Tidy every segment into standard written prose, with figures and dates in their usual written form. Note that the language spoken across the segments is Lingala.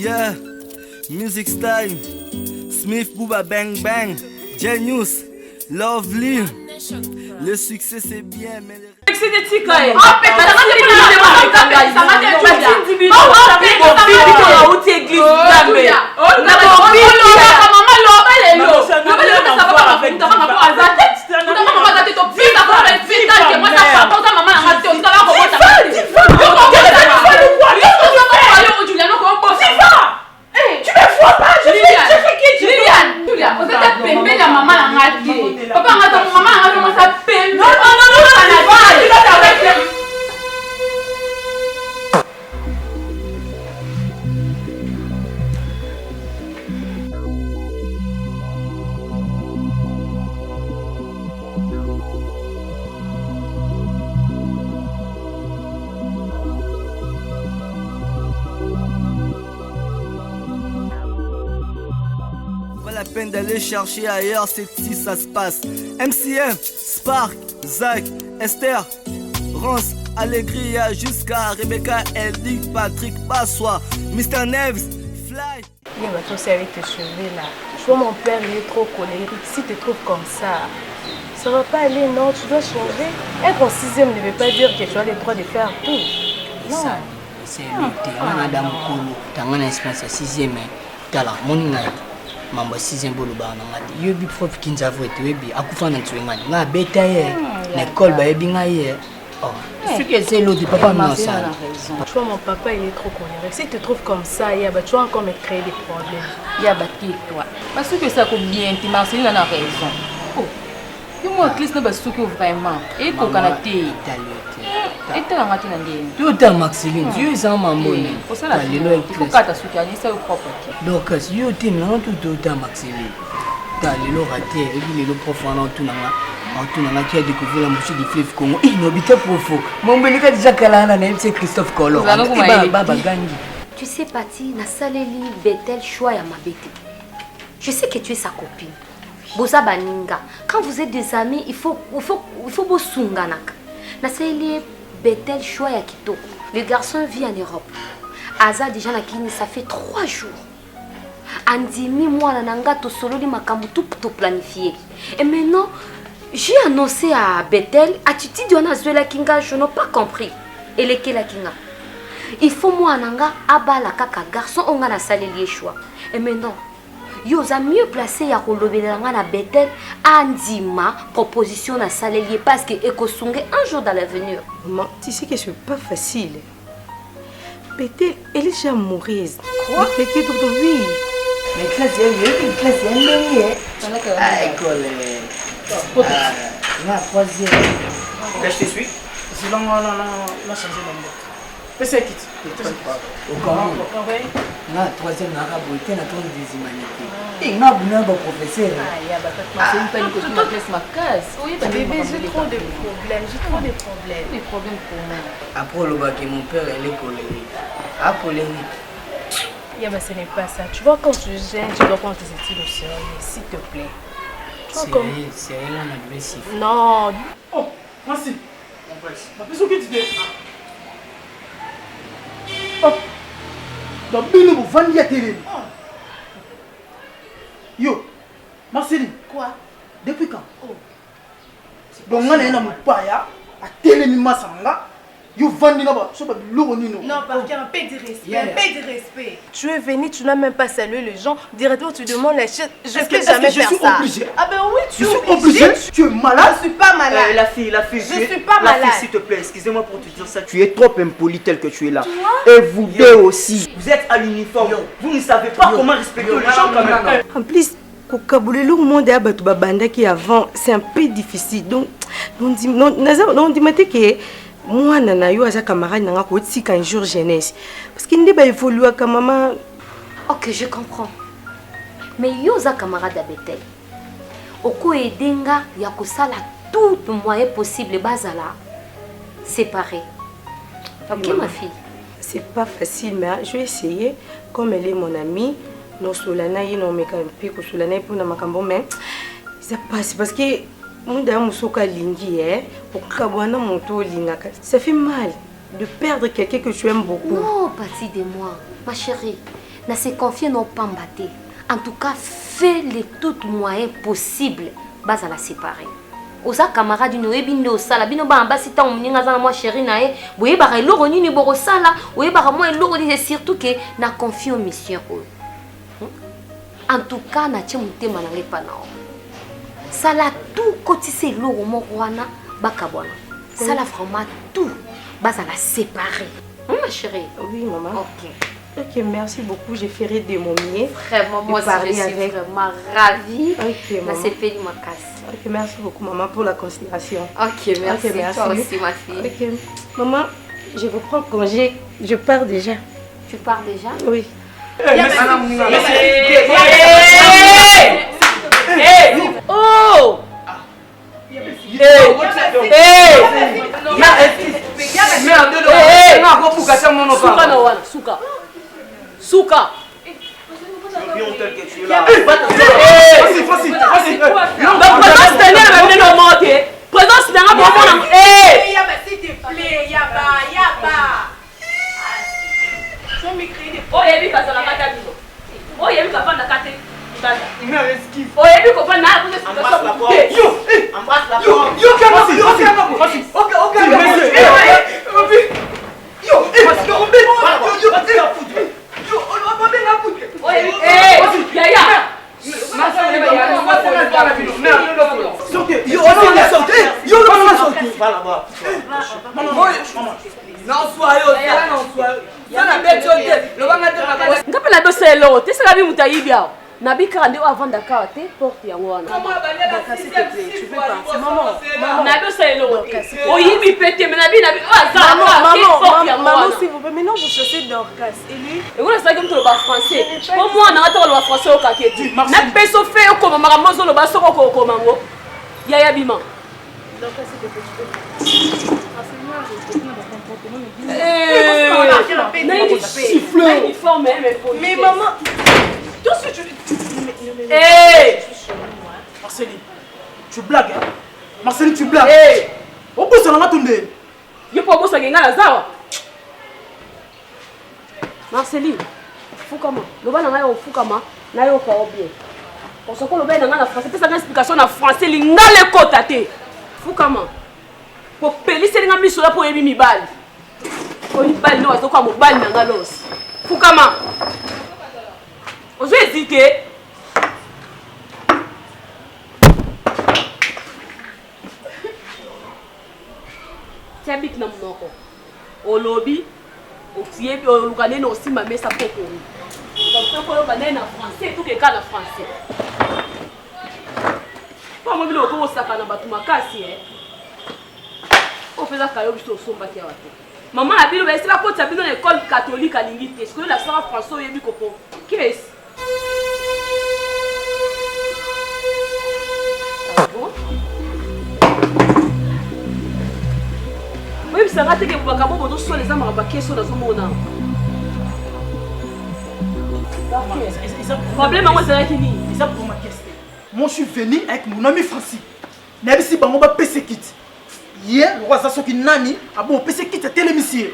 Yeah, Music Style, Smith Booba Bang Bang, Genius, Lovely. Le succès c'est bien, mais les... La peine d'aller chercher ailleurs, c'est si ça se passe. MCM, Spark, Zach, Esther, Rance, Allegria, jusqu'à Rebecca, Eldi, Patrick, Passois, Mr. Neves, Fly. Il va tous avec tes cheveux là. Je vois mon père, il est trop colérique. Si tu te trouves comme ça va pas aller, non, tu dois changer. Être en sixième ne veut pas dire que tu as le droit de faire tout. Non. Ça, c'est l'été. On a dans le colo, dans un espace à sixième, dans la monnaie. Mamba sixième bolo ba na ngati yo bi prof kinza vote we bi akufana ntwengani nga beta ye na école ba yebi nga ye oh ce que c'est l'autre papa non ça tu vois mon papa il est trop colérique si tu te trouves comme ça ya ba tu vas encore me créer des problèmes ya ba toi parce que ça ko bien ti Marceline a raison oh yo moi Chris na ba souki vraiment et ko kana te et tu as ngati na ndeni tout à Marceline Dieu ça mamboni pour ça la il faut kata souki ani ça propre donc si yo tim na tout à Marceline ta lelo raté et puis le profond tout na qui a découvert la mouche du fleuve Congo il n'habite profond mon benika déjà kalana na c'est Christophe Color baba gangi tu sais Pati na saleli Bethel choix ya mabete je sais que tu es sa copine boza baninga quand vous êtes des amis il faut bosunganaka na saleli Bethel choix ya kitoko le garçon vit en Europe aza déjà na kini ça fait 3 jours andimi mwana nanga to sololi makambu tout planifié et maintenant j'ai annoncé à Bethel attitude on a joué la kinga je n'ai pas compris et lequel la kinga il faut moi nanga abala kaka garçon on a saleli choix et maintenant yo za mieux placé ya kolobela nga na Bethel andima proposition na saleli parce que ekosunge un jour dans l'avenir. Maman, tu sais que c'est pas facile. Bethel, elle est déjà amoureuse. Quoi? Bethel, oui. Mais classe une classe à école la troisième là je te suis c'est non changer d'homme c'est quitte au Congo la troisième arabe était na ton des humanités et n'a pas de professeur ya ba c'est une peine que tu me laisses ma case oui bébé j'ai trop de problèmes des problèmes pour moi après le bac mon père elle est colérique colérique. Yeah, ce n'est pas ça. Tu vois, quand tu gênes, tu dois prendre tes études au sérieux, s'il te plaît. C'est un agressif. Non. Oh, merci. Mon frère. Ma personne qui dit. Oh. Dans une vous vendez à télé. Yo, Marceline. Quoi? Depuis quand? Oh. Donc, on a un paya à télé, Masanga. Non, parce qu'il y a un peu de respect, Tu es venu, tu n'as même pas salué les gens. Directement, tu demandes la chaise. Je ne peux jamais faire ça. Obligé? Ah ben oui, tu es obligé. Tu es malade? Je ne suis pas malade. La fille. Je suis pas malade. La fille, s'il te plaît, excusez-moi pour te dire ça. Tu es trop impoli tel que tu es là. Et vous deux aussi. Vous êtes à l'uniforme. Vous ne savez pas comment respecter les gens quand même. En plus, le monde est à qui avant, c'est un peu difficile. Donc, on dit que moi nana yo aza camarade nanga ko tika un jour jeunesse parce qu'il ne ba évoluer comme maman. OK, je comprends. Mais yo za camarade à Bethel. Oko edenga ya ko sala tout moyen possible bazala séparer. OK ma fille. C'est pas facile mais je vais essayer comme elle est mon amie, non solana yi non mekampi ko solana pour na makambo mais ça passe parce que Munda musoka lingi pour kabwana moto lingaka. Ça fait mal. de perdre quelqu'un que tu aimes beaucoup. Non, partie de moi. Ma chérie, ne se confier non pas mbatté. En tout cas, fais les tout moyens possibles bas à la séparer. Osa camarade no ebindo sala bino ba ambasi ta omninga za moi chérie nae boye ba eloko nini boko sala boye ba moi eloko ni surtout que na confie en mission. En tout cas na tie mutema na ngepa na o. Sala tout kotise eloko moko wana bakabona. Sala vraiment tout bas à la séparer. Ma chérie. Oui maman. OK. Ok, merci beaucoup. Je ferai de mon mieux. Vraiment, moi aussi, je suis vraiment ravie. Ok, maman. C'est fait ma casse. Ok, merci beaucoup, maman, pour la considération. Ok, merci. Ok, merci. Toi aussi, ma fille. Ok, maman, je reprends congé. Je pars déjà. Tu pars déjà? Oui. Oh! Souka. Ngapela bese lo, te sala bi mutayibia. Nabika ndio avant Dakar te porte ya wana. S'il te plaît, tu peux partir. Maman, Na bese lo. Oyibi pete mais nabi maman, s'il vous plaît, maintenant vous cherchez Dorcas. Et lui? Et vous savez que tu parles français. Pour moi, on a le français au kaketi. Na peso fait comme maramozo lo baso ko ko mango. Yaya bima. Dorcas, s'il te plaît, tu peux partir. Mais maman, tout ce que tu... Marceline, tu blagues, hein? Marceline, tu blagues. On peut se l'entendre. Je peux bosser avec Zawa. Marceline, Fukama, le bas n'a Fukama, n'a pas bien. Pour ce que le bas n'a français, c'est une explication en français, il n'a le côté. Fukama, pour payer c'est une mission pour aimer mi balle. Pour une balle, non, c'est comme une balle n'a pas Fukama, vous hésitez. Tabik na mnoko. Olobi, otiebi olukane na osima mesa poko. Donc ko loba na français tout que na français. Pas mo bilo ko saka na batu makasi O feza kayo biso somba kia watu. Maman a bilo besi la ko tabino na école catholique à l'ingité. Est-ce que la sœur français yebi koko? Qui est? Ah bon? Oui, ça va te que vous avez beaucoup de choses les hommes à question dans ce monde. Problème moi c'est qui ni. Ça pour ma question. Moi je suis venu avec mon ami Francis. N'abi si bango ba PC kit. Hier, le roi ça qui nani a bon PC kit à télémission.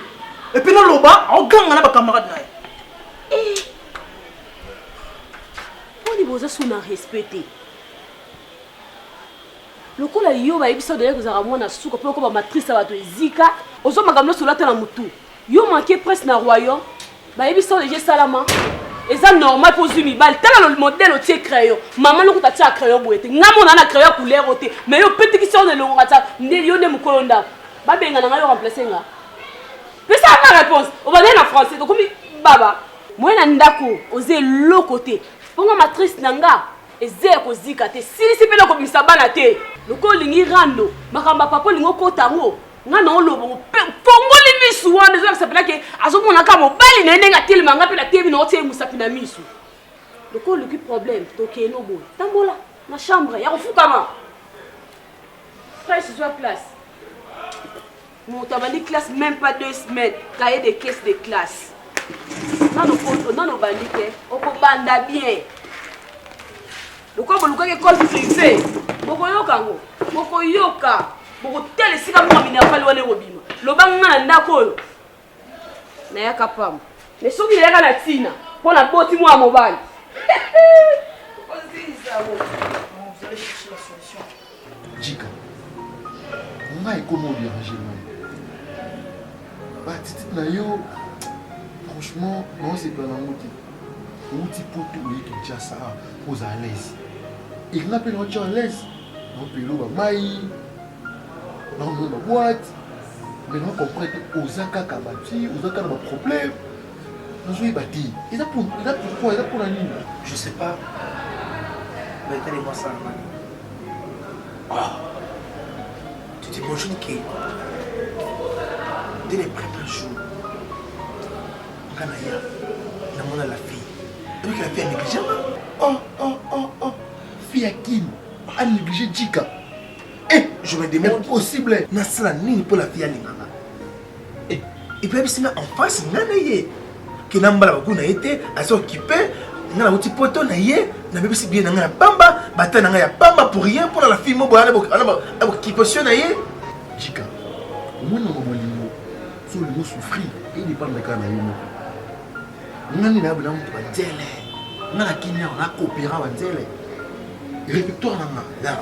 Et puis non loba, on gang na ba camarade na. On dit vous sous na respecter. Le coup là yo ba ebiso de ko mona suka po ko ba matrice ba to zika ozo magamlo solata na mutu yo manqué presque na royaume ba ebiso de salama et ça normal pour zumi bal tala le modèle au tie crayon maman lo ko ta tia crayon boete ngamona na crayon couleur ote mais yo petit qui sur le longa ta ndeli yo ne mukolonda ba benga na yo remplacer nga mais ça ma réponse on va dire en français donc comme baba moi na ndako oze lo côté ponga matrice nanga ezé ko zika te si pele ko bimisa bana te loko lingi rando makamba papa lingo kotango ngana olobo pongo limisu wana zo sapela ke azomona ka mobali na ndenga telema ngapi la tebi na otie musapi na misu loko luki problème to ke no boy tambola na chambre ya kufukama presse sur place mon tabandi classe même pas 2 semaines cahier de caisse de classe non bandike oko banda bien le quoi vous avez école privée boko yoka ngo boko yoka boko tele sika mo minerval wane robima lobanga na ndako oyo nayaka pamba mais soki nayaka na ntina mpo na boti mwa mobali Jika, on a comment déranger moi. Bah, na yo, franchement, non c'est pas la moitié. Où tu peux tout les qui tient ça aux à l'aise. Il n'a pas l'autre à l'aise. On peut l'eau à maï, non non ma boîte. Mais non comprendre que aux aka kabati, aux aka ma problème. Nous jouons bâti. Il a pourquoi, il a pour la nuit. Je sais pas. Mais tenez-moi ça, man. Ah, tu t'imagines que dès les premiers jours, on a la fille. Et puis la fille a négligé. Oh. Fille à qui a négligé Jika. Eh, je me demande. Impossible. Nasla ni pour la fille à l'ingana. Et puis si en face, nanaye. Que nambala bakuna été, à s'occuper. Nana uti poto na ye, na bébé si bien na pamba, bata na ya pamba pour rien pour la fille mo boana qui position na ye. Jika. Moi na mo limo. So limo souffrir et il dépend de quand na yo. Ngani na bana mutu banzele. Ngana kinya na coopéra banzele. Répertoire na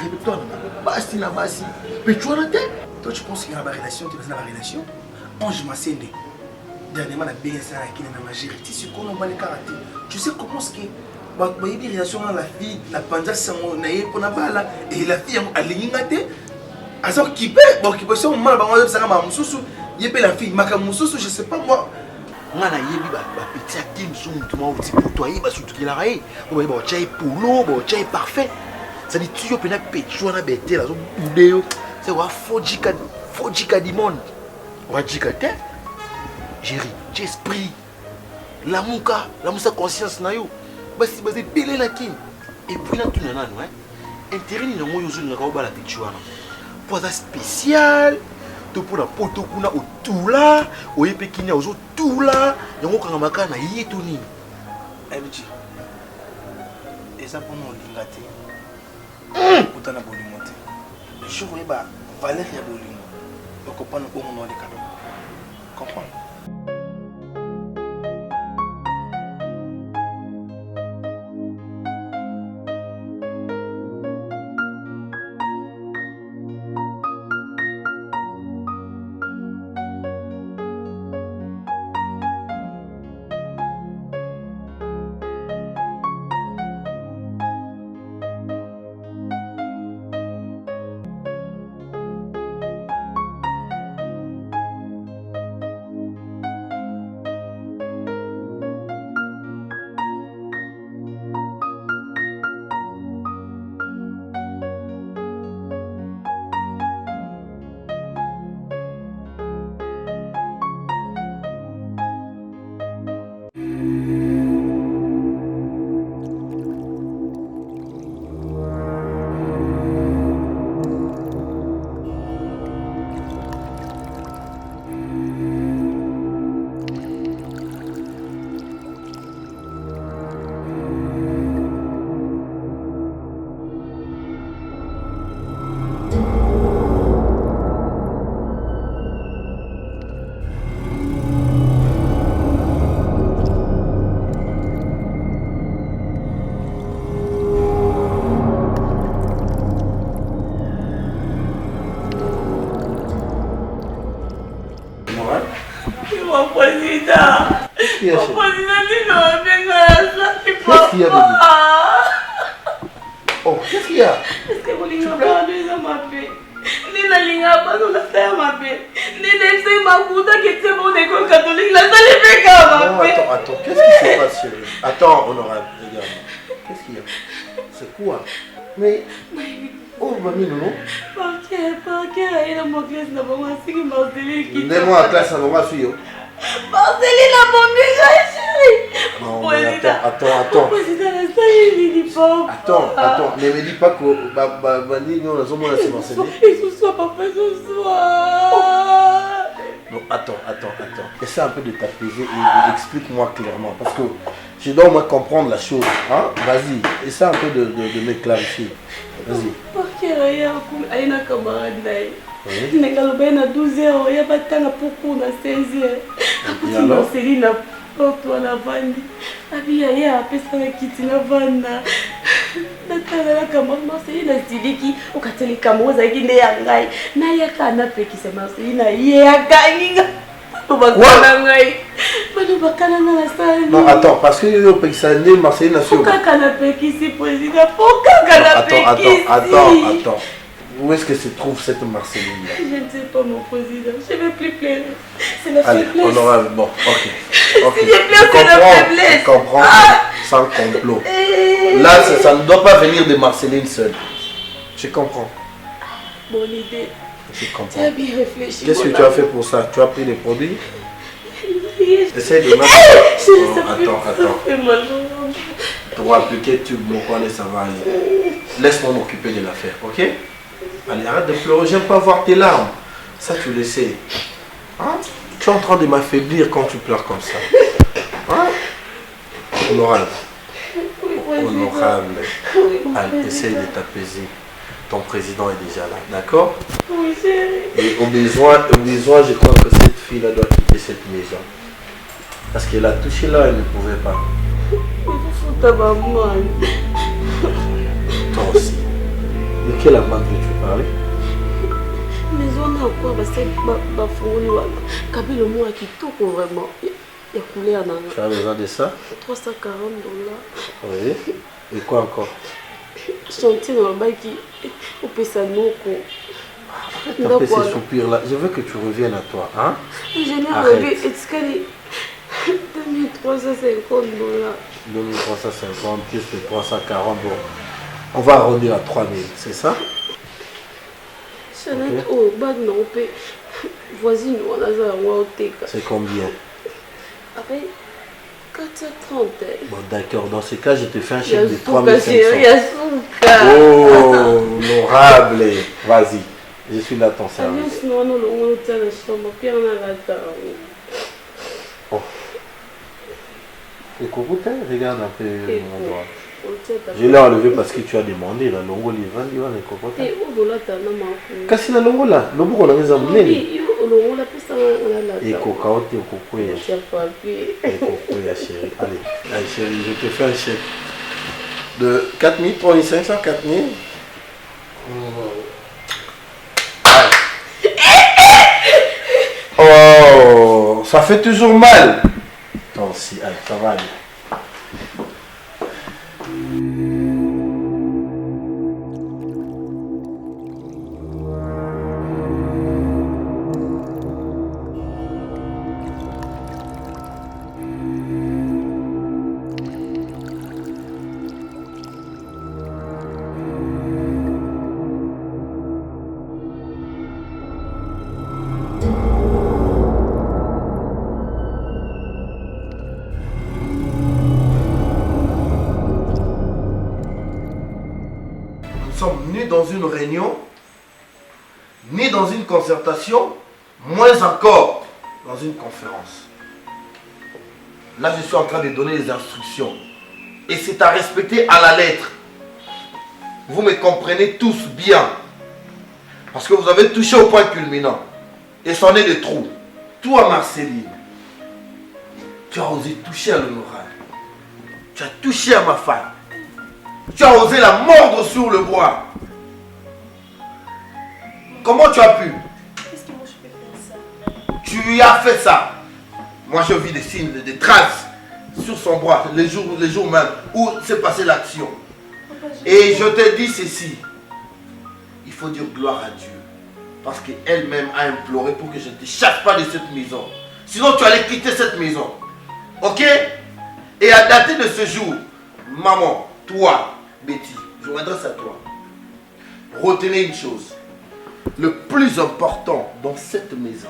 répertoire na basi na basi. Mais tu as la tête. Toi tu penses qu'il y a la relation, tu veux la relation? Ange m'a scellé. Dernièrement, la BSA qui est dans ma gérité, c'est qu'on a les karaté. Tu sais comment ce qui est? Il y a des relations dans la fille, la panda, c'est mon naïe pour la balle, et la fille, elle est lignatée. Alors qui peut, bon, qui peut se mal, ça va m'amuser. Il y a la fille, ma camusoso, je sais pas moi. On a yebi ba petit acting sur tout monde petit pour toi, ba surtout qu'il a raé. On va ba chai polo, ba chai parfait. Ça dit tu yo pena pecho na bete la zo boudeo. C'est wa fojika dimon. Wa jika te. Géri, j'ai esprit. La mouka conscience na yo. Basi basé belé na kin. Et puis là tout nana no hein. Intérêt ni ngo yozu na ka ba la pichwana. Poza spécial. To pour la poto kuna otula, oyepe kinya ozo tula, yango kanga makana yetoni. Ebiti. Et ça pour mon lingate. Pourtant na bolimote. Je vois ba valeur ya bolimo. Donc comprendre au nom de cadeau. Comprends? Oh, qu'est-ce qu'il y a? Est-ce que vous l'avez abandonné dans ma paix? Ni la ligne abandonné dans la ma paix. Ni laissé ma bouta qui était mon école catholique. La salle est fait comme ma paix. Attends, qu'est-ce qui se passe, chérie? Attends, honorable, regarde. Qu'est-ce qu'il y a? C'est quoi? Mais. Oh, mamie, non? Parquet, il a mon classe dans mon assiette, Marceline qui. Donne-moi la classe à mon massouille. Marceline a mon chérie. Non, mais attends. Président, la salle est dit pas. Attends, ne me dis pas que nous avons la Marceline. Et ce soir, papa, ce soir. Non, attends. Essaie un peu de t'apaiser et explique-moi clairement. Parce que je dois au moins comprendre la chose. Hein? Vas-y, essaie un peu de me clarifier. Vas-y. Parquet, il y a un camarade là. ndenge alobai na 12h oya batanga poko na 16h akuti Marceline na porto na vandi abi ye apesaka kiti na vanda natangalaka Marceline asiliki okateli kamo ozalaki nde ya ngai nayaka napekisa Marceline ye akanginga bakana ngai bano bakana na sala. Non, attends, parce que yo pekisa nde Marceline na sio. Kaka na pekisi président, kaka na pekisi. Attends. Où est-ce que se trouve cette Marceline là? Je ne sais pas, mon président. Je ne vais plus pleurer. C'est la allez, faiblesse. Honorable, bon, ok. Si je pleure, c'est la faiblesse. Je comprends, sans complot. Là, ça ne doit pas venir de Marceline seule. Je comprends. Bonne idée. Je comprends. Tu as bien réfléchi. Qu'est-ce que tu as fait pour ça? Tu as pris des produits? Essaye de mettre... Attends. Pour appliquer tube, mon coin, ça va aller. Laisse-moi m'occuper de l'affaire, ok? Allez, arrête de pleurer, j'aime pas voir tes larmes. Ça, tu le sais. Hein? Tu es en train de m'affaiblir quand tu pleures comme ça. Hein? Honorable. Allez, essaye de t'apaiser. Ton président est déjà là, d'accord? Oui, chérie. Et au besoin, je crois que cette fille-là doit quitter cette maison. Parce qu'elle a touché là, elle ne pouvait pas. Toi aussi. De quelle amende veux-tu parler? Maison na quoi ba fongoli wana. Kabilo mo akitoko vraiment. Ya couleur na. Tu as besoin de ça? 340 $. Oui. Et quoi encore? Chantier dans le baki au Pessanoko. Après ces soupirs là, je veux que tu reviennes à toi, hein? Je n'ai revu Etikali 2350 $. 2350 plus les 340, bon. On va arrondir à 3000, c'est ça? Chanel, oh, bag non, voisine, on a ça, c'est combien? Après 430. Bon, d'accord, dans ce cas, je te fais un chèque de 3500. Oh, honorable. Vas-y, je suis là à ton service. Oh. Écoute, regarde un peu mon doigt. Je l'ai enlevé parce que tu as demandé la longo livan livan et cocotte. Kasi la longo là, le bourg on a mis en blé. Et cocotte et cocoya. Et cocoya chérie. Allez chérie, je te fais un chèque de 4000, 3500, 4000. Oh, ça fait toujours mal. Attends, si, allez, ça va aller. Ni dans une réunion, ni dans une concertation, moins encore dans une conférence. Là, je suis en train de donner les instructions. Et c'est à respecter à la lettre. Vous me comprenez tous bien. Parce que vous avez touché au point culminant. Et c'en est de trop. Toi, Marceline, tu as osé toucher à l'honorable. Tu as touché à ma femme. Tu as osé la mordre sur le bois. Comment tu as pu? Qu'est-ce que moi je peux faire ça? Tu as fait ça. Moi je vis des signes, des traces sur son bras, les jours même où s'est passée l'action. Et je te dis ceci. Il faut dire gloire à Dieu. Parce qu'elle-même a imploré pour que je ne te chasse pas de cette maison. Sinon tu allais quitter cette maison. Ok? Et à dater de ce jour, maman, toi, Betty, je m'adresse à toi. Retenez une chose. Le plus important dans cette maison,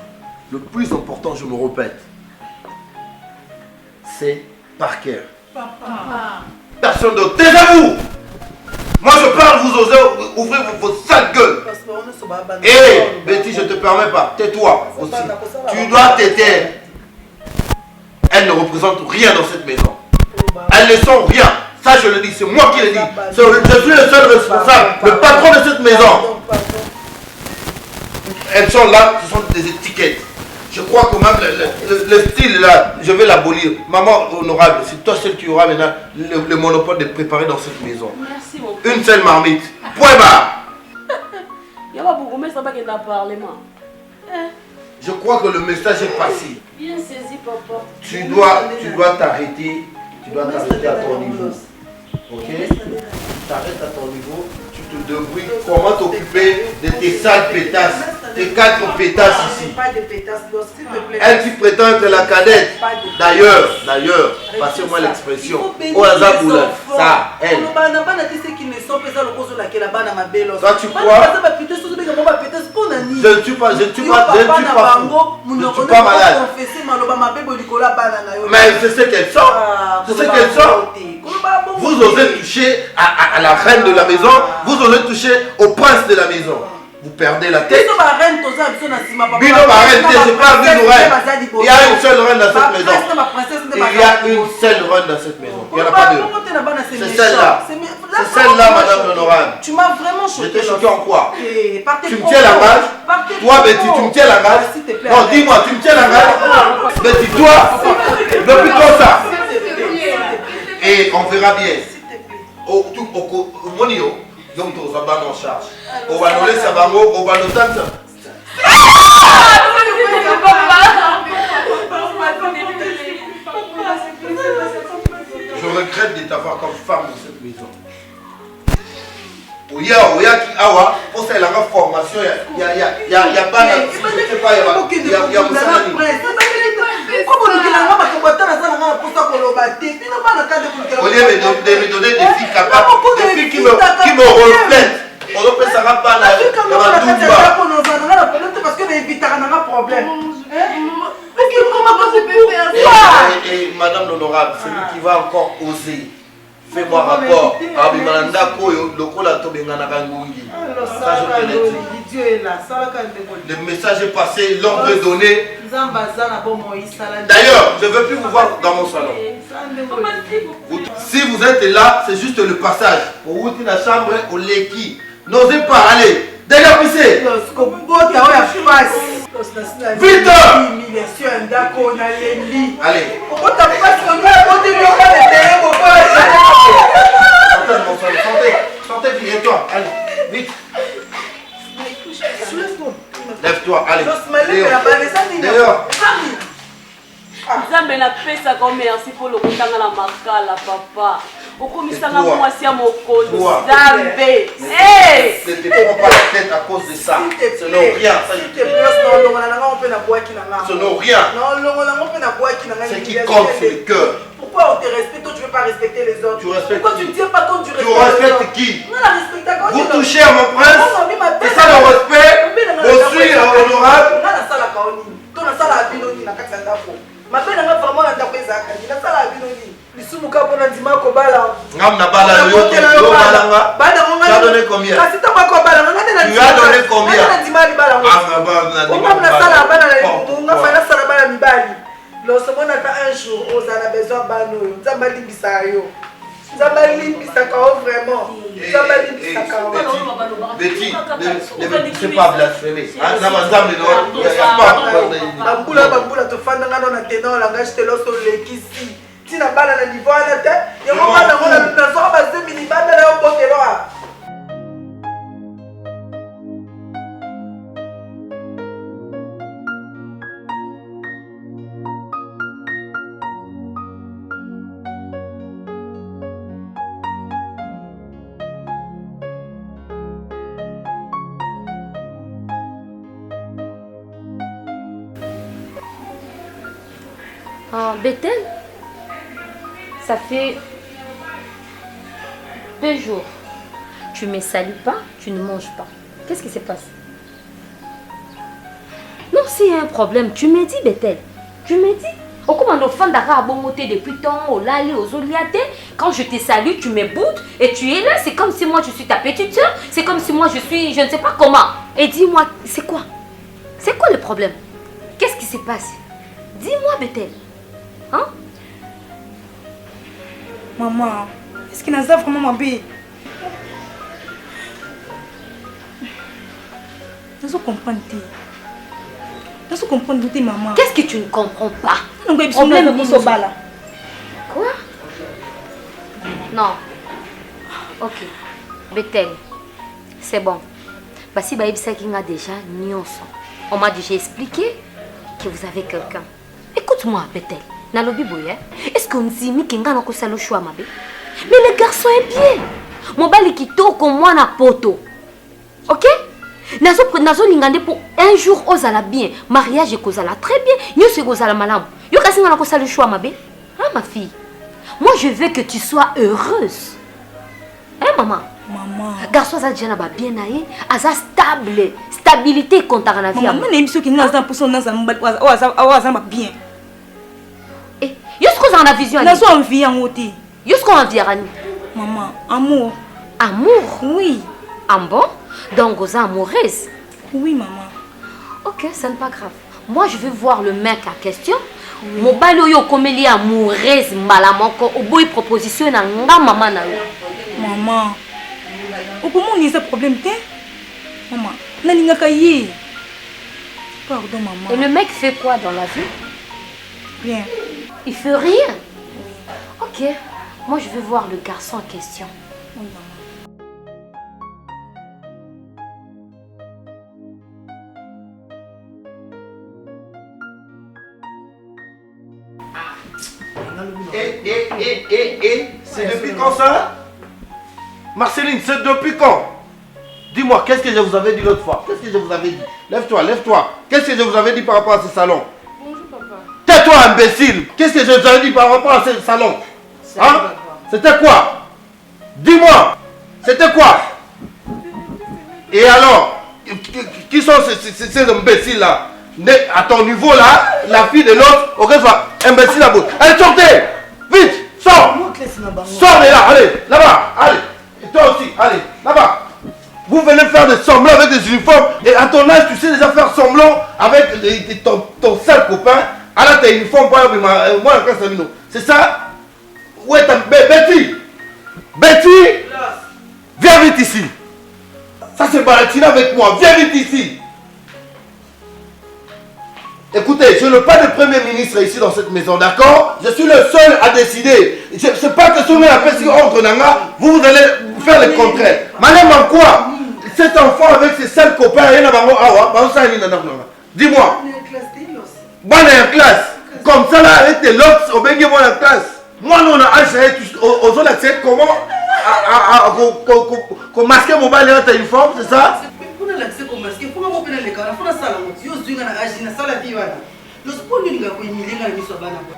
le plus important, je me répète, c'est Parker. Papa. Personne d'autre. Taisez-vous! Moi je parle, vous osez ouvrir vos sales gueules. Hé, Betty, je ne te permets pas. Tais-toi aussi. Tu dois te taire. Elles ne représentent rien dans cette maison. Elles ne sont rien. Ça je le dis, c'est moi qui le dis. Je suis le seul responsable, le patron de cette maison. elles sont là, ce sont des étiquettes. Je crois que même le style là, je vais l'abolir. Maman honorable, c'est toi seul qui aura maintenant le monopole de préparer dans cette maison. Merci mon père. Une seule marmite. Point barre. Il y a pas beaucoup, mais ça va qu'il t'a parlé, moi. Je crois que le message est passé. Bien saisi, papa. Tu dois t'arrêter. Tu dois t'arrêter à ton niveau. Ok? T'arrêtes à ton niveau. Tu te débrouilles. Comment t'occuper de tes sales pétasses. Tes 4 pétasses ici. Pas de pétasses, s'il te plaît. Elle qui prétend être la cadette. D'ailleurs, passez-moi l'expression. Oh la zaboula, ça, elle. Toi tu crois? Je ne suis pas malade. Mais c'est ce qu'elle sort. C'est ce qu'elle sort. Vous osez toucher à la reine de la maison. Vous osez toucher au prince de la maison. Vous perdez la tête. Bino Barène, c'est pas Bino Reine. Il y a une seule reine dans cette maison. Il y a une seule reine dans cette maison. Il n'y en a pas deux. C'est celle-là. C'est celle-là, madame l'honorable. Tu m'as vraiment choqué. J'étais choqué en quoi? Tu me tiens la rage? Toi, Betty, tu me tiens la rage? Non, dis-moi, tu me tiens la rage? Betty, toi, depuis toi ça. Et on verra bien. Au Monio. Donc, tu vas en charge. On va nous laisser bango, on va nous tenter. Je regrette de t'avoir comme femme dans cette maison. Oya qui awa, pour ça il a une formation, il y a pas de... Je sais pas, il y a au lieu de me donner des filles capables, des filles qui me reflètent. On ne peut pas pas la parce que les problème. Et madame l'honorable, celui qui va encore oser, fais-moi rapport. Le message est passé, l'ordre est donné. D'ailleurs, je ne veux plus vous voir dans mon salon. Si vous êtes là, c'est juste le passage. Pour vous dans la chambre, au leki. N'osez pas, allez. Déjà pissé. Vite. Allez. Sortez, virez-toi. Allez, vite. Lève-toi, allez. Dehors. Nzambe napesa ko merci pour le kotanga na makala papa. Okomisanga mwasi ya mokolo Nzambe. Ne te prends pas la tête à cause de ça. Ce n'est rien. Ce n'est rien. Ce qui compte c'est le cœur. Pourquoi on te respecte, toi tu veux pas respecter les autres? Tu respectes pourquoi qui? Tu ne tiens pas compte du respect? Tu respectes qui? Vous touchez à mon prince? C'est ça le respect? Vous suis honorable? Ma belle n'a vraiment la tapé ça. Il a ça la binoni. Les soumuka pour la dima kobala. Ngam na bala yo balanga. Tu as donné combien? Tu as donné combien? Ah lorsqu'on a un jour, on a besoin de bano. Zambali bisayo. Zambali bisakao vraiment. Zambali bisakao. Betty, c'est pas blasphémé. Bambula te fanda ngano na tenor langage te loso lekisi. Tina bala na niveau na te. Yo bala ngona na so ba zemini banda na obotelo. Bethel, ça fait 2 jours. Tu ne me salues pas, tu ne manges pas. Qu'est-ce qui se passe? Non, s'il y a un problème, tu me dis, Bethel. Tu me dis. Depuis temps, quand je te salue, tu me boudes et tu es là. C'est comme si moi je suis ta petite soeur. C'est comme si moi je suis, je ne sais pas comment. Et dis-moi, c'est quoi? C'est quoi le problème? Qu'est-ce qui se passe? Dis-moi, Bethel. Hein? Maman, est-ce qu'il y a vraiment ma bille? Je Je comprends. Je comprends, maman. Qu'est-ce que tu ne comprends pas? Quoi? Non. Ok. Bethel, c'est bon. Bah si Baïb sait qu'il a déjà nyonso. On m'a déjà expliqué que vous avez quelqu'un. Écoute-moi, Bethel. Nalobi boye. Est-ce qu'on dit qu'il y a un choix ma bé? Mais le garçon est bien. Mon bali qui tourne comme moi na poto. Ok? Nazo lingande pour un jour osala bien. Mariage kozala très bien. Yo se kozala malam. Yo kasi ngana ko le choix ma bé. Ah ma fille. Moi je veux que tu sois heureuse. Hein maman? Maman. Garçon ça déjà ba bien naé, asa stable, stabilité contre la vie. Maman même ceux qui n'a pas pour son asa bien. Eh, yo ce qu'on a la vision. Nazo envie en ôté. Yo ce qu'on envie rani. Maman, amour. Amour? Oui. Ah bon? Donc vous êtes amoureuse? Oui maman. Ok, ce n'est pas grave. Moi je vais voir le mec à question. Mon balo yo comme il est amoureuse malamoko au bout proposition na nga maman na yo. Maman. Comment il y a ce problème? Maman, Naninga Kaye. Pardon, maman. Et le mec fait quoi dans la vie? Rien. Il fait rien? Ok. Moi, je vais voir le garçon en question. Oui, maman. C'est depuis quand ça? Marceline, c'est depuis quand? Dis-moi, qu'est-ce que je vous avais dit l'autre fois? Qu'est-ce que je vous avais dit? Lève-toi, lève-toi. Qu'est-ce que je vous avais dit par rapport à ce salon? Bonjour papa. Tais-toi, imbécile. Qu'est-ce que je vous avais dit par rapport à ce salon? Hein? C'était quoi? Dis-moi. C'était quoi? Et alors? Qui sont ces imbéciles-là? À ton niveau là, la fille de l'autre, ok, soit imbécile à bout. Allez, sortez! Vite! Sors! Sors de là, allez, là-bas, allez! Et toi aussi, allez, là-bas! Vous venez faire des semblants avec des uniformes, et à ton âge, tu sais déjà faire semblant avec ton seul copain. Alors, tes uniformes, moi, la classe Amino. C'est ça? Où est ta. Betty! Betty! Viens vite ici! Ça, c'est Baratina avec moi, viens vite ici! Écoutez, je n'ai pas de premier ministre ici dans cette maison, d'accord? Je suis le seul à décider. Je ne sais pas que ce la personne entre Nanga, vous allez faire le contraire. Madame, en quoi? Cet enfant avec ses seuls copains, dis-moi. Bon, en classe. Comme ça, là, avec tes locks, au bengue, bon, en classe. Moi, non, on a acheté aux autres accès, comment? Qu'on masque mon bal et ta uniforme, c'est ça?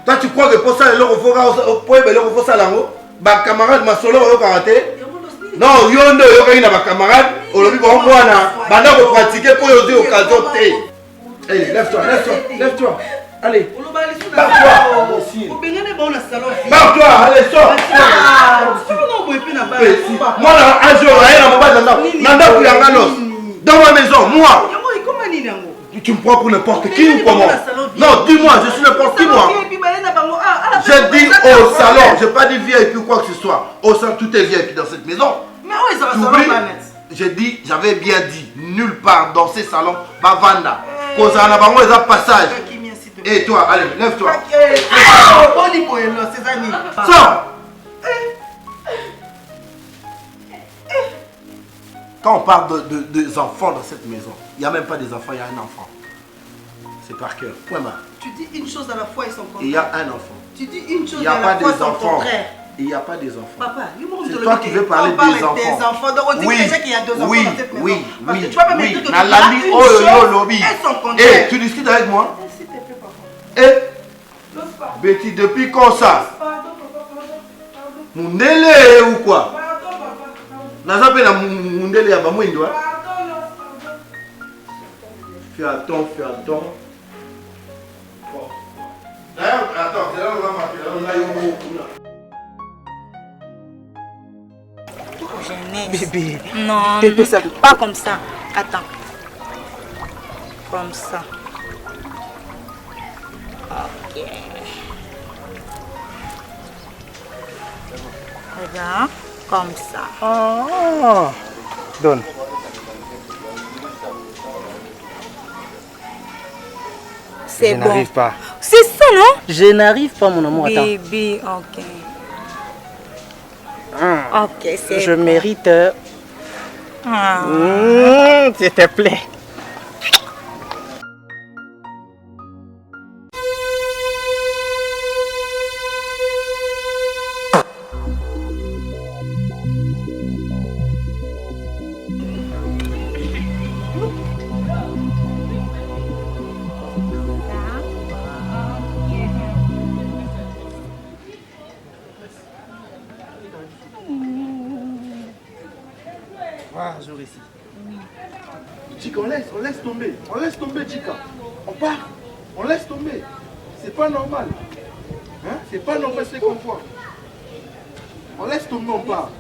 Toi tu crois que pour ça il faut ça lango ba camarade ma solo au karaté? Non, yondo yo na ba camarade olobi ba mwana banda ko pratiquer pour yo occasion té. Allez, lève-toi, lève-toi, lève-toi. Allez. Barre-toi, allez, sors. Moi là un jour là na baba nanda ku yanga los. Dans ma maison, moi. Tu me prends pour n'importe qui ou comment? Non, dis-moi, je suis n'importe qui moi. J'ai dit au salon, j'ai pas dit VIP ou quoi que ce soit. Au salon, tout est VIP dans cette maison. Mais oui, ça va j'ai dit, j'avais bien dit, nulle part dans ces salons, Bavanda. Kozana bango les passage. Et toi, allez, lève-toi. Sors. Quand on parle des enfants dans cette maison, il n'y a même pas des enfants, il y a un enfant. C'est par cœur. Point barre. Tu dis une chose à la fois, ils sont contraires. Il y a un enfant. Tu dis une chose à la fois, ils sont contraires. Il n'y a pas des enfants. Papa, c'est toi qui veux parler des enfants. Donc on dit déjà qu'il y a deux enfants dans cette maison. Oui. Tu vas me dire que tu as une chose, elles sont contraires. Eh, tu discutes avec moi? S'il te plaît, papa. Eh, Betty, depuis quand ça? Pardon, papa. Mundele ou quoi? Pardon, papa. Nazape na mundele ya bamwindo. Fais attends. Bon. D'ailleurs, attends, c'est là où on va marquer. Bébé. Non, bébé, ça pas comme ça. Attends. Comme ça. Ok. Regarde, comme ça. Ah. Donne. C'est bon. Je n'arrive pas. C'est ça, non? Je n'arrive pas, mon amour. Attends. Bébé, ok. Ok, c'est Je bon. mérite. S'il te plaît. Ah, je réussis. Chica, on laisse tomber, Chica. On part, on laisse tomber. C'est pas normal. Hein? C'est pas normal ce qu'on voit. On laisse tomber, on part.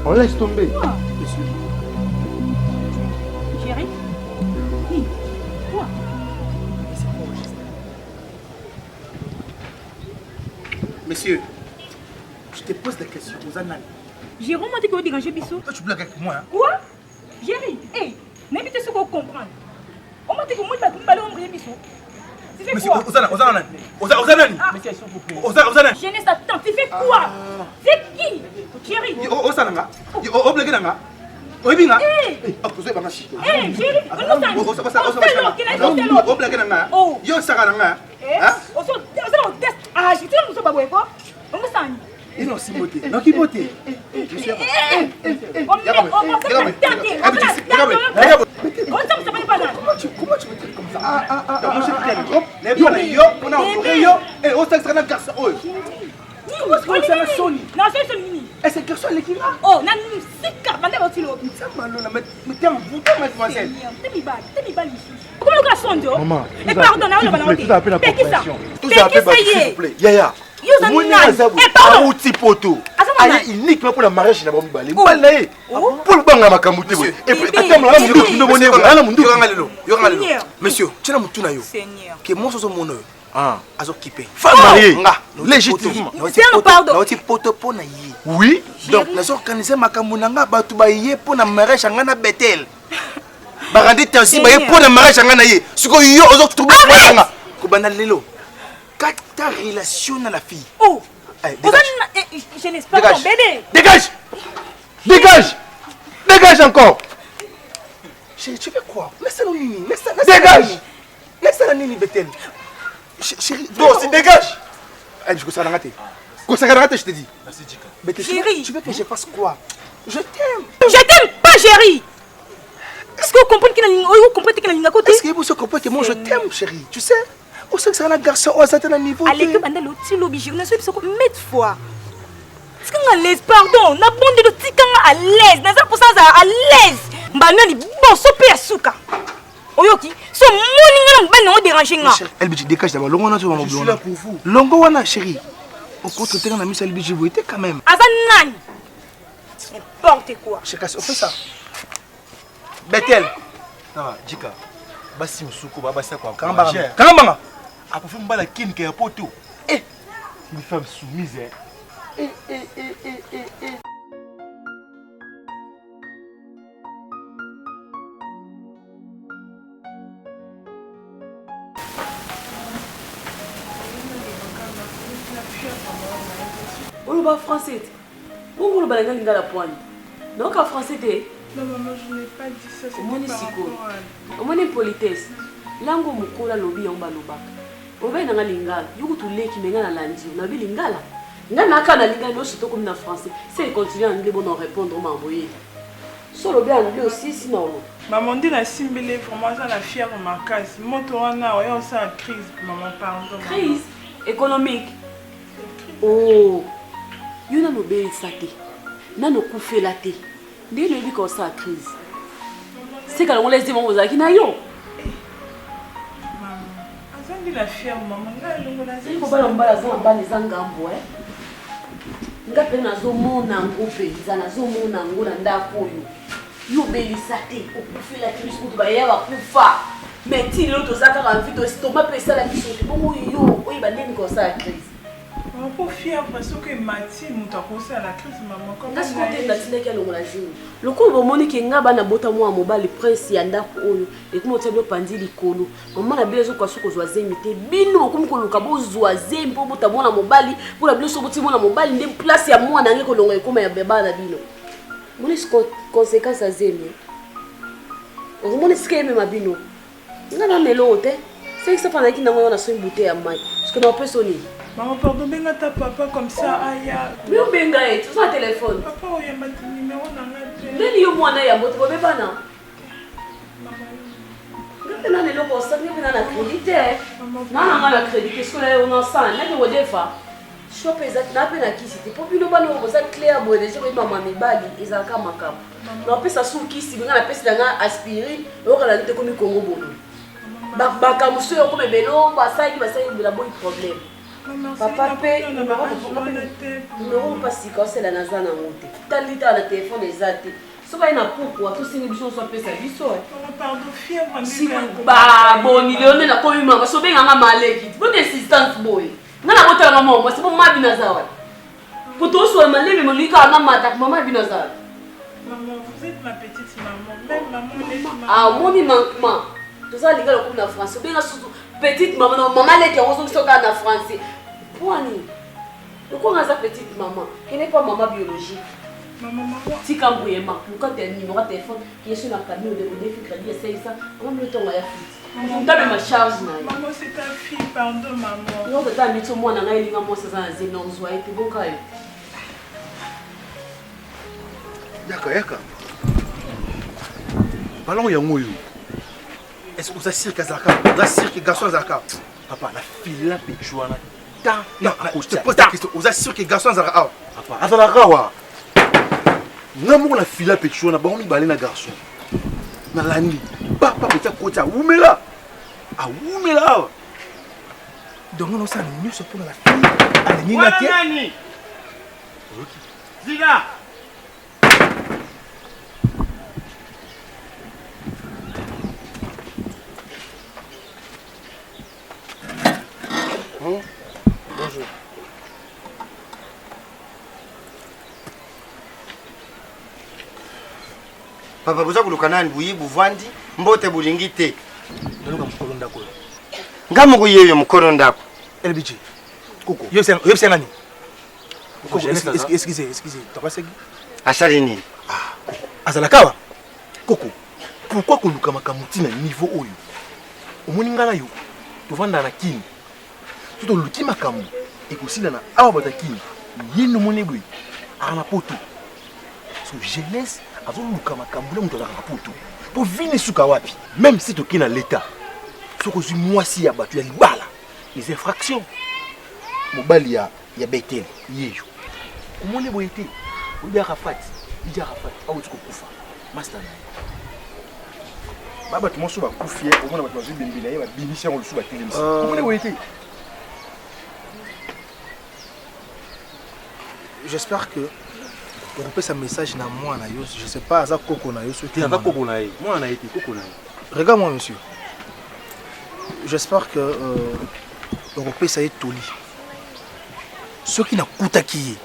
On laisse tomber. Chérie? Quoi? Monsieur, je te pose des questions. Vous en avez. Jérôme m'a dit que vous dérangez Bissot. Toi, tu blagues avec moi. Hein? Quoi? Chérie, hé, n'invitez ce qu'on comprend. On m'a dit que moi, je vais aller Bissot. Tu fais Monsieur, quoi? Ozanani. Monsieur, s'il vous plaît. Ozanani. Jeunesse, attends, tu fais quoi? C'est qui? Chérie. Ozananga. Obleganga. Oibinga. Hé! Opposé bangashi. Hé, chérie, on Obleganga. Oh. Yo sagaranga. Hein? On se teste. Ah, je te le dis pas, quoi? On me sent. Il n'a aussi beauté. Non, qui beauté? Monsieur. Comment tu me traites comme ça? Moi, je te traite trop. Yo, on a un yo. Et on s'est extrait dans le garçon. Non, c'est Mini. Et c'est garçon, elle est qui là? Oh, non, c'est carbone aussi. Mais t'es un bouton, mademoiselle. T'es mi balle ici. Comment le garçon, Joe? Maman, et pardon, on va tout à fait la compréhension. Tout à fait, s'il vous plaît. Yaya. pardon. Poto. Aïe, uniquement pour la mariage, il a pas mis Oh. balé. Pour le banc à ma camouté. Et puis, monsieur, tu n'as pas de Seigneur. que moi, je mon azo kipe. Femme mariée. Légitimement. Pardon. Oui. Donc, nous avons organisé ma camunanga, batubaye pour la mariage à Ngana Bethel. Barandi Tansi, pour la mariage à Ngana. Ce que yo, aux autres troubles. Kobana Lelo. Quand ta relation à la fille. Oh. Je n'espère pas, bébé. Dégage. Dégage. Dégage encore. Chérie, tu fais quoi? Laisse-la Nini. Dégage. Laisse-la Nini Bethel. Chérie, non, c'est dégage. Allez, je consacre la raté. Consacre la raté, je te dis. Merci, Jika. Chérie. Tu veux que je fasse quoi? Je t'aime. Je t'aime pas, chérie. Est-ce que vous comprenez qu'il y a un côté? Est-ce que vous comprenez que moi je t'aime, chérie? Tu sais? On sait que c'est un garçon à un certain niveau. Allez, que bande l'autre l'oblige, on a su que mettre fois. Est-ce qu'on est à l'aise, pardon? On a bon de l'autre à l'aise. On a pour ça à l'aise. Banani bon sopé à souka. Oyoki, so morning on va déranger nga. LBG dégage d'abord. Longo na tu vas Je suis là pour vous. Longo wana chérie. Au contre tu as mis ça LBG vous était quand même. Azan nani? N'importe quoi. Chérie, on fait ça. Bethel. Non, Jika. Basi Moussouko, Babasa quoi. Kambanga. Après, il faut me kin qui est poteau. Eh, une femme soumise. Oloba français. Pourquoi le balanga linga la poigne? Donc en français t'es. Non maman, je n'ai pas dit ça. Comment est-ce comment est politesse? Lango mukola lobi yamba lobaka. Oba na lingala. Yuko tuleki menga na landi. Na bi lingala. Ngana kana lingala no surtout comme na français. C'est continuer en anglais bon en répondre m'envoyer. Solo bien anglais aussi sinon. Maman dit la simbele vraiment ça la fière ma case. Moto wana oya ça en crise maman pardon. Crise économique. Oh. Yuna no be sate. Na no kufela te. Ndelo bi ko ça crise. C'est quand on laisse des moments aux akina yo. Azangi la fière maman nga longo la Il faut pas l'embala za mbala za ngambo nga pe na zo mona ngope za na zo mona ngola ndako yo. Yo belisa te okufela te biso ba ya ba kufa. Mais ti lo to zaka ka mfito stoma pesa la biso te bongo yo oyi ba ndeni ko ça crise. Pour fier parce que Mati muta kosa la crise maman comme ndasi côté ndatina ki alongola jini lokolo bomoni ke ngaba na bota mwa mobali prince ya ndako oyo ekumotia bio pandi likolo mama na bilezo kwa suko zwa zemi te bino bokomi koluka bozwa zemi mpo botamona mobali mpona bileso botimona mobali nde place ya mwana nge kolonga ekoma ya beba na bino moni conséquence ya zemi okomoni sike emema bino nga na melo te sekisa panaki nango yo na soki bute ya mai parceke na opeso nini. Maman, pardon, benga ta papa comme ça, aya. Mais on benga tu as un téléphone. Papa, il y a un numéro dans la tête. Mais il y a moi na ya moto bobe bana. Ngapena ne loko sa ngapena na crédit. Na na crédit parce que là on ensemble, na ko defa. Shop exact na pena kisi te popilo bana ko za clair bo déjà ko mama mibali ezaka makam. Na pesa su kisi benga na pesa nga aspirine, o kala nte ko mi kongo bono. Ba kamuso yo ko bebelo ba sai bila boy problème. Papa pe numéro pasi quand c'est la naza na monte talita na téléphone ezate soba ina pourquoi tout singi biso so pesa biso pardon fièvre si ba boni leone na komi mama so benga nga maleki bonne assistance boy ngana botela na mama c'est bon mabi na zawa poto so malebe molika na mata mama bi na zawa maman vous êtes ma petite maman même maman est maman ah moni manquement tout ça linga comme na France benga surtout petite maman non maman leki on so ka na français Pouani. Pourquoi on a sa petite maman qui n'est pas maman biologique? Maman. Si quand vous êtes quand tu as un numéro de téléphone qui est sur la camion de défi crédit, c'est ça. Maman me tombe à la fille. On t'a ma charge. Maman, c'est ta fille, pardon, maman. Non, tu as mis tout le monde dans la ligne, moi, c'est un zénon, soit et bon quand même. Yaka. Ballon yangoyo. Est-ce que vous avez cirque Zaka? Vous avez cirque garçon Zaka? Papa, la fille là, Péchouana. Non, je te pose la question. Vous êtes sûr que les garçons sont là? Papa, attends là. Non, la fille là, Péchou, on a pas mis balai na garçon. Na lani. Papa, peut-être côté à Oumela. À Oumela. Donc, on a ça, nous sommes pour la fille. Allez, ni la tienne. Ziga. Bonjour. Papa buza kuluka nani buyi buvandi mbote bulingi te. Ndoka mukolo ndako. Ngamu kuyeyo mukolo ndako. LBG. Koko. Yopse nani? Koko, excusez. Tokasegi. Ashari nini? Azalakawa. Koko. Pourquoi koluka makamuti na niveau oyo? Omoni ngala yo. Tovanda na kini. Tout le qui m'a camou et aussi dans la abataki yé no monébui à la poto so jeunesse avant le kamakambu on la poto pour venir sous kawapi même si tu es dans l'état ce que je moi si abattu les balles les infractions mobali ya betel yeyo comment les été ou bien rafat au tu kufa master baba tu m'en souba kufie au moins tu vas vivre bien bien bimisi on le souba télé comment les été. J'espère que on peut un message dans moi na yo, je sais pas à ça koko na yo ce qui moi on a été koko na. Regarde-moi monsieur. J'espère que on peut ça être toli. Ce qui n'a coûté qui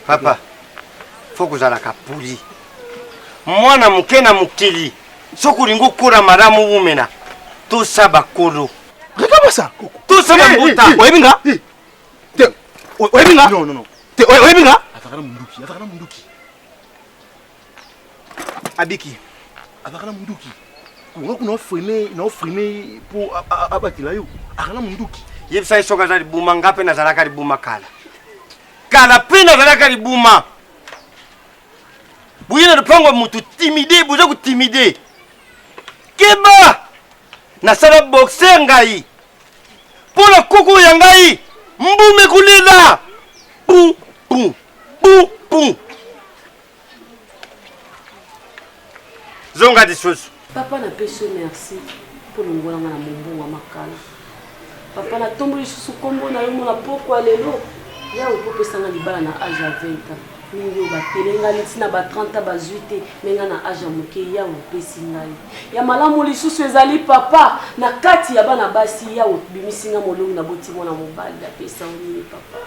Papa, faut que j'aille à Kapuli. Moi na mukena mukili. Sokulingo kura maramu wumena. Tout ça bakolo. Regarde ça. Tout ça babuta. Oebinga? Oebinga? Non. Oebinga? Atakana munduki. Abiki. Atakana munduki. On a freiné pour abattre là yo. Atakana munduki. Yebisa isoka za libuma ngape na zalaka libuma kala. Kala pina zalaka libuma. Buyina lupango mutu timide, buza ku timide. Keba! Nasala boxe ngai. Pona kuku ya ngai. Mbume kulila. Pum. Zonga disusu. Papa na péché merci pour le ngola na mombo wa makala. Papa na tomboli susu kombo na yo mona poko alelo. Ya o pope sanga libala na âge à 20 ans. mingi oyo batele ngai neti na ba 30 bazwi te me ngai na age ya moke yawe opesi ngai ya malamu lisusu ezali papa na kati ya bana basi yawe obimisi nga molongi na boti mwana mobali apesa onini papa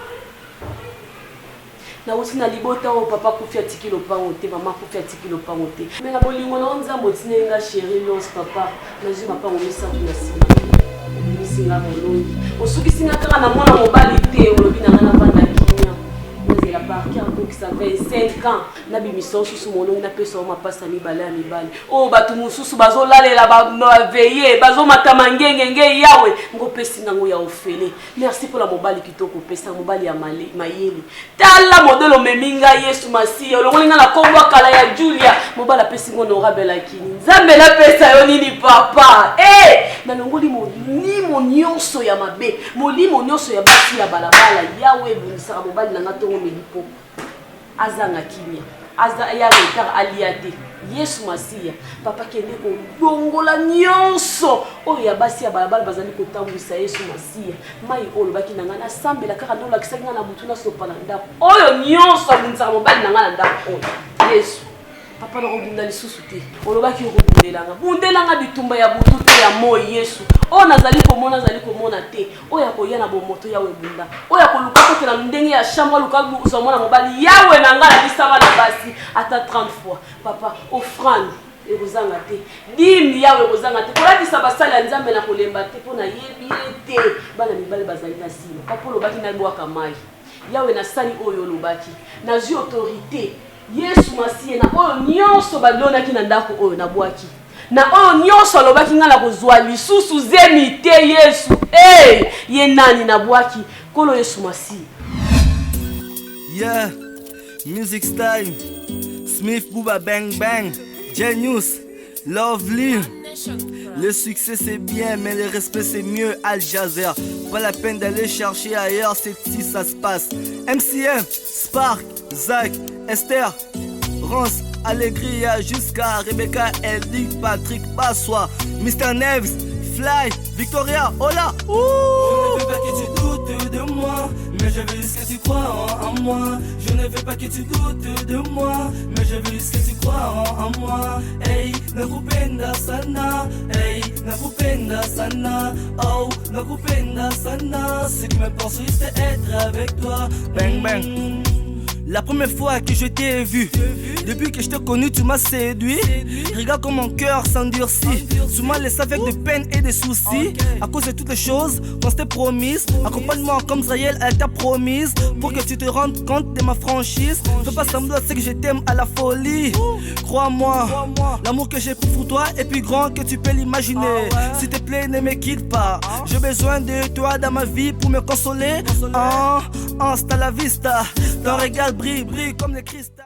nauti na libota oyo papa kufi atiki lopango te mama kufi atiki lopango te me na bolingo na nzambo otina nga chéri lons papa nazwi mapango misaku na nsima obimisi nga molongi osukisi nga kaka na mwana mobali te olobi na nga na bana kinya nazela parke akokisa 25 ans nabimisa osusu molongi napesa o mapasa mibale ya mibale oyo bato mosusu bazolalela baveye bazomatama ngengenge yawe ngopesi ngango ya ofele merci mpo na mobali kitoko opesa mobali ya mayele tala modele omemi ngai yesu masiya olongoli ngai na kombo akala ya julia mobali apesi ngo honorable akini nzambe napesa yo nini papa nalongoli molimo nyonso ya mabe molimo nyonso ya basi ya balabala yawe ebungisaka mobali na nga ntongo melipo azanga kimia aza ya retard alia te yesu masiya papa kende kobongola nyonso oyo ya basi ya balabala bazali kotambwisa yesu masiya mai oyo olobaki na ngai nasambela kaka nde olakisaki ngai na butu nasopa na ndako oyo nyonso abundisaka mobali na ngai na ndako oyo yesu papa nakobunda lisusu te olobaki okobundelanga bitumba ya butu te ya moi yesu oyo nazali komona te oyo akoya na bomoto yawe ebunda oyo akoluka kotela ndenge ya chambre aluka kozwa mwana mobali yawe na ngai nabisama na basi ata 30 fois papa offrande ekozanga te dimi yawe ekozanga te kolatisa basali ya nzambe na kolemba te mpo nayebi ye te bana mibale bazali na nsima papa olobaki nabwaka mai yawe nasali oyo olobaki nazwi autorité yesu masiye na oyo nyonso balonaki na ndako oyo nabwaki na oyo nyonso alobaki ngai na kozwa lisusu zemi te yesu ye nani nabwaki kolo yesu masiye Yeah, music style Smith Booba Bang Bang Genius Lovely. Le succès c'est bien, mais le respect c'est mieux. Al Jazeera, pas la peine d'aller chercher ailleurs, c'est ici ça se passe. MCM, Spark, Zach, Esther, Rance, Allegria, jusqu'à Rebecca, Eldick, Patrick, Passois, Mr. Neves, Fly, Victoria, hola. Je ne veux pas que tu doutes de moi, mais je veux juste que tu crois en moi. Je ne veux pas que tu doutes de moi, mais je veux juste que tu crois en moi. Hey, nakupenda sana, hey, nakupenda sana, oh, nakupenda sana. Ce qui me pense juste être avec toi. Bang bang. La première fois que je t'ai vu, depuis que je t'ai connu, tu m'as séduit. Regarde comme mon cœur s'endurcit. Tu m'as laissé avec des peines et des soucis. À cause de toutes les choses qu'on s'était promises. Accompagne-moi comme Israël, elle t'a promise. Pour que tu te rendes compte de ma franchise. Fais pas semblant, c'est que je t'aime à la folie. Crois-moi, l'amour que j'ai pour toi est plus grand que tu peux l'imaginer. S'il te plaît, ne me quitte pas. J'ai besoin de toi dans ma vie pour me consoler. Hasta la vista. Ton regard brille comme le cristal.